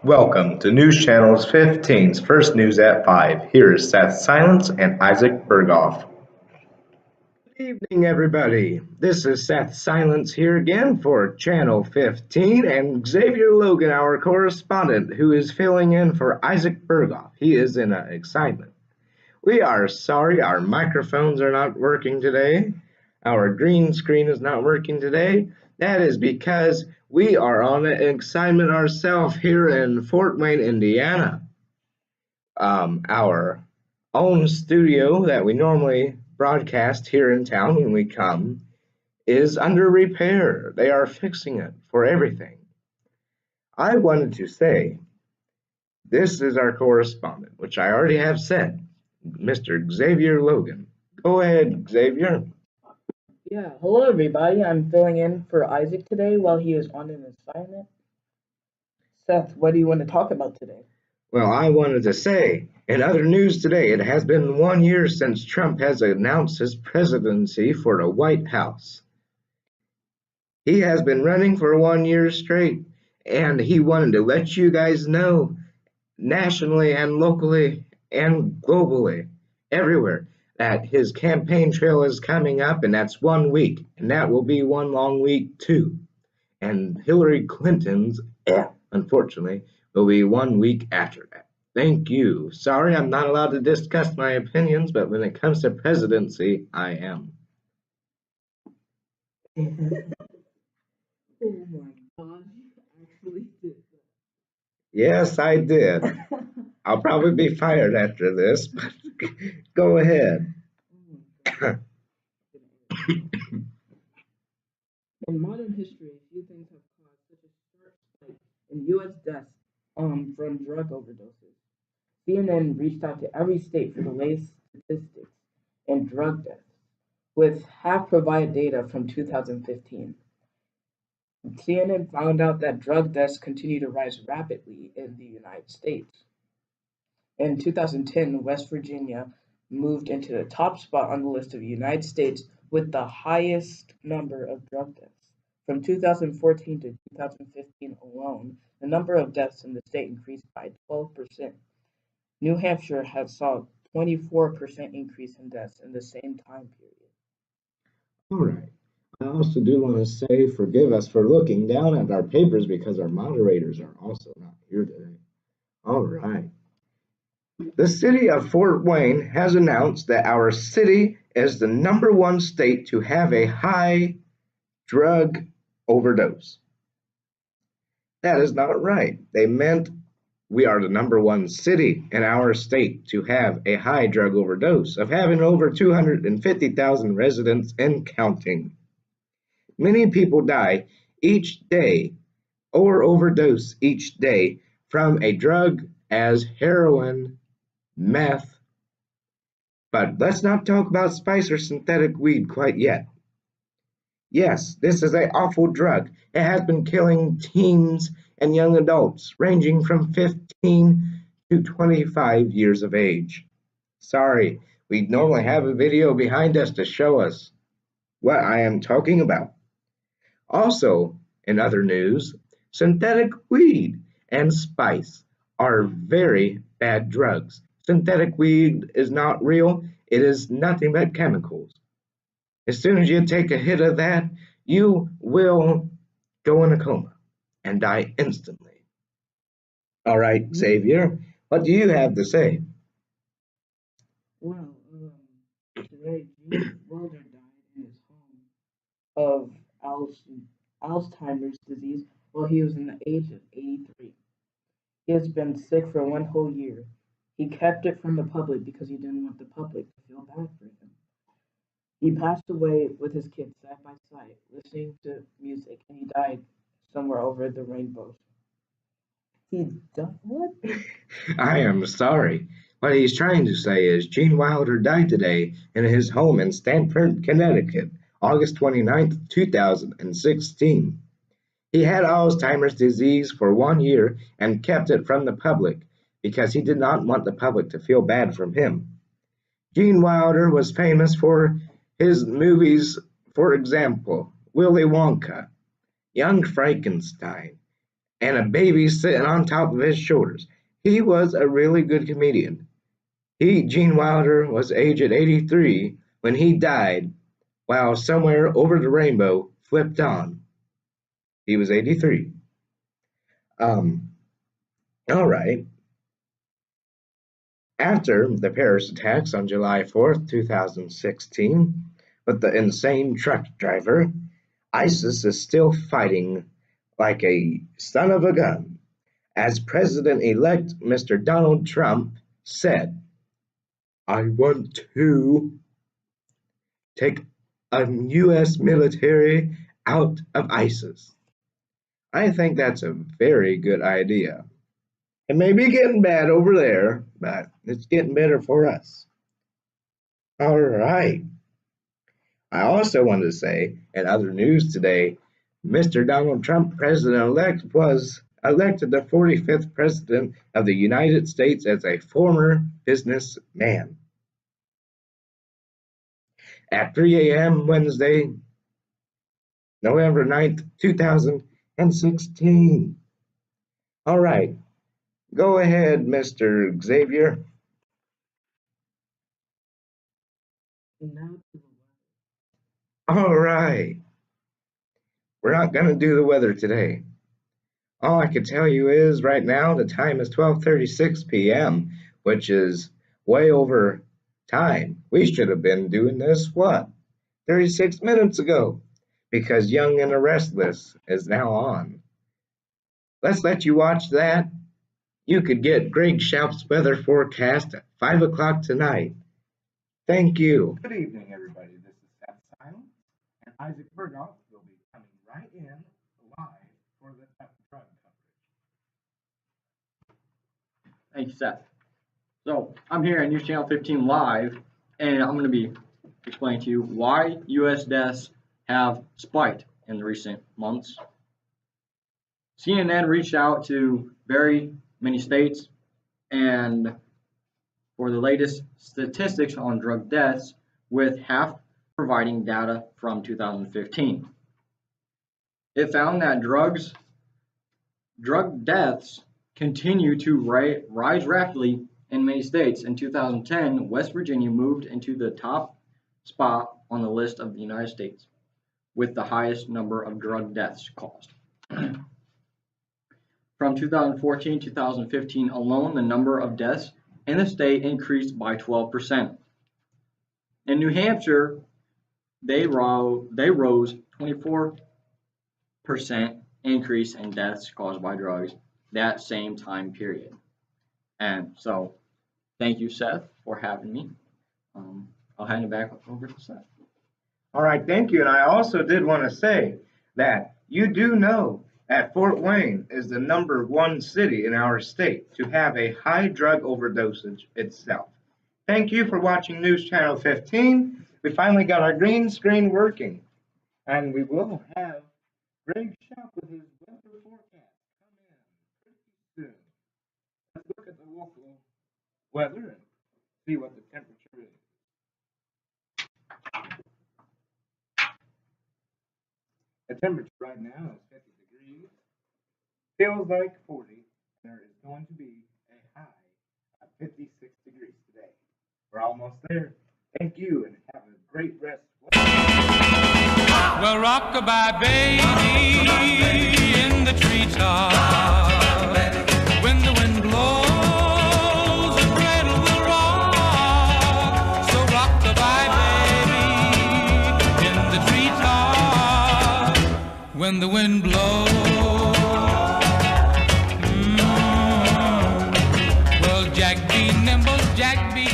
Welcome to News Channel's 15's First News at 5. Here is Seth Silance and Isaac Berghoff. Good evening, everybody. This is Seth Silance here again for Channel 15 and Xavier Logan, our correspondent, who is filling in for Isaac Berghoff. He is in excitement. We are sorry our microphones are not working today. Our green screen is not working today. That is because we are on excitement ourselves here in Fort Wayne, Indiana. Our own studio that we normally broadcast here in town when we come is under repair. They are fixing it for everything. I wanted to say, this is our correspondent, which I already have said, Mr. Xavier Logan. Go ahead, Xavier. Yeah, hello everybody. I'm filling in for Isaac today while he is on an assignment. Seth, what do you want to talk about today? Well, I wanted to say, in other news today, it has been 1 year since Trump has announced his presidency for the White House. He has been running for 1 year straight, and he wanted to let you guys know, nationally and locally and globally, everywhere, that his campaign trail is coming up, and that's 1 week, and that will be one long week too. And Hillary Clinton's, unfortunately, will be 1 week after that. Thank you. Sorry, I'm not allowed to discuss my opinions, but when it comes to presidency, I am. Oh my gosh, you actually did Yes, I did. that. I'll probably be fired after this, but go ahead. In modern history, a few things have caused such a sharp spike in U.S. deaths from drug overdoses. CNN reached out to every state for the latest statistics in drug deaths, with half provided data from 2015. CNN found out that drug deaths continue to rise rapidly in the United States. In 2010, West Virginia moved into the top spot on the list of the United States with the highest number of drug deaths. From 2014 to 2015 alone, the number of deaths in the state increased by 12%. New Hampshire has saw a 24% increase in deaths in the same time period. All right. I also do want to say forgive us for looking down at our papers because our moderators are also not here today. All right. The city of Fort Wayne has announced that our city is the #1 state to have a high drug overdose. That is not right. They meant we are the #1 city in our state to have a high drug overdose, of having over 250,000 residents and counting. Many people die each day or overdose each day from a drug as heroin, meth, but let's not talk about spice or synthetic weed quite yet. Yes, this is an awful drug. It has been killing teens and young adults ranging from 15 to 25 years of age. Sorry, we normally have a video behind us to show us what I am talking about. Also, in other news, synthetic weed and spice are very bad drugs. Synthetic weed is not real, it is nothing but chemicals. As soon as you take a hit of that, you will go in a coma and die instantly. All right, Xavier, what do you have to say? Well, today Gene Wilder died in his home of Alzheimer's disease while he was in the age of 83. He has been sick for 1 whole year. He kept it from the public because he didn't want the public to feel bad for him. He passed away with his kids side by side, listening to music, and he died somewhere over the rainbows. He died? What? I am sorry. What he's trying to say is Gene Wilder died today in his home in Stamford, Connecticut, August 29th, 2016. He had Alzheimer's disease for 1 year and kept it from the public because he did not want the public to feel bad from him. Gene Wilder was famous for his movies, for example, Willy Wonka, Young Frankenstein, and a baby sitting on top of his shoulders. He was a really good comedian. Gene Wilder was aged 83 when he died, while Somewhere Over the Rainbow flipped on. He was 83. Um, all right. After the Paris attacks on July 4th, 2016, with the insane truck driver, ISIS is still fighting like a son of a gun, as President-elect Mr. Donald Trump said, "I want to take a U.S. military out of ISIS." I think that's a very good idea. It may be getting bad over there, but it's getting better for us. All right. I also wanted to say, in other news today, Mr. Donald Trump, President-elect, was elected the 45th President of the United States as a former businessman. At 3 a.m. Wednesday, November 9th, 2016. All right. Go ahead, Mr. Xavier. Now to the All right. We're not going to do the weather today. All I can tell you is right now the time is 12:36 p.m., which is way over time. We should have been doing this, 36 minutes ago, because Young and the Restless is now on. Let's let you watch that. You could get Greg Schaup's weather forecast at 5 o'clock tonight. Thank you. Good evening, everybody. This is Seth Silance, and Isaac Berghoff will be coming right in live for the drug coverage. Thank you, Seth. So I'm here on News Channel 15 Live, and I'm going to be explaining to you why U.S. deaths have spiked in the recent months. CNN reached out to very many states and for the latest statistics on drug deaths, with half providing data from 2015. It found that drug deaths continue to rise rapidly in many states. In 2010, West Virginia moved into the top spot on the list of the United States with the highest number of drug deaths caused. From 2014 to 2015 alone, the number of deaths in the state increased by 12%. In New Hampshire, they rose 24% increase in deaths caused by drugs that same time period. And so, thank you, Seth, for having me. I'll hand it back over to Seth. All right, thank you. And I also did want to say that you do know that Fort Wayne is the #1 city in our state to have a high drug overdosage itself. Thank you for watching News Channel 15. We finally got our green screen working, and we will have Greg Shop with his weather forecast come in pretty soon. Let's look at the local weather and see what the temperature is. The temperature right now is 50 degrees. Feels like 40. There is going to be a high of 56 degrees today. We're almost there. Thank you and have a great rest. Well, rock-a-bye baby in the treetop. When the wind blows, the cradle will rock. So rock-a-bye baby in the treetop. When the wind blows. Well, Jack be nimble, Jack be